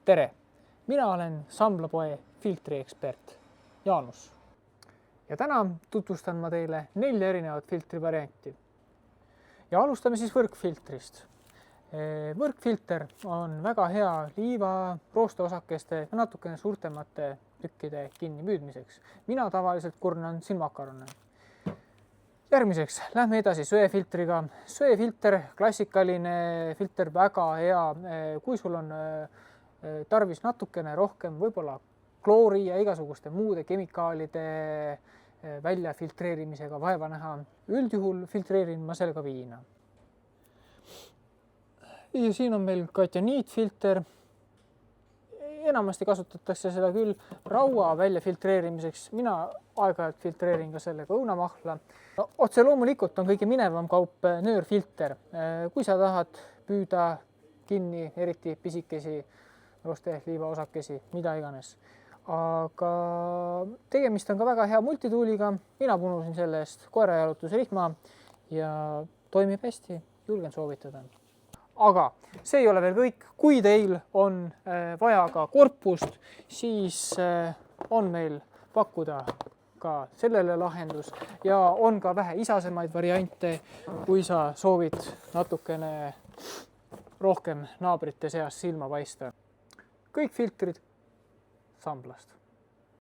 tere! Mina olen Samblapoe filtriekspert Jaanus ja täna tutvustan ma teile 4 erinevat filtri varianti. Ja alustame siis võrkfiltrist. Võrkfilter on väga hea liiva, roosteosakeste ja natukene suurtemate tükkide kinni püüdmiseks. Mina tavaliselt kurnan siin makarone. Järgmiseks lähme edasi söefiltriga. Söefilter, klassikaline filter, väga hea. Kui sul on tarvis natukene rohkem võib-olla kloori ja igasuguste muude kemikaalide välja filtreerimisega vaeva näha, üldjuhul filtreerin ma sellega viina. Ja siin on meil kationiitfilter. Enamasti kasutatakse seda küll raua välja filtreerimiseks. Mina aeg-ajalt filtreerin ka sellega õunamahla. Otse loomulikult on kõige minevam kaup nöörfilter. Kui sa tahad püüda kinni eriti pisikesi roosteliiva osakesi, mida iganes. Aga tegemist on ka väga hea multituuliga. Mina punusin selle eest koerajalutusrihma ja toimib hästi, julgen soovitada. Aga see ei ole veel kõik. Kui teil on vaja ka korpust, siis on meil pakkuda ka sellele lahendus ja on ka vähe isasemaid variante, kui sa soovid natukene rohkem naabrite seas silma paista. Kõik filtrid Samblast.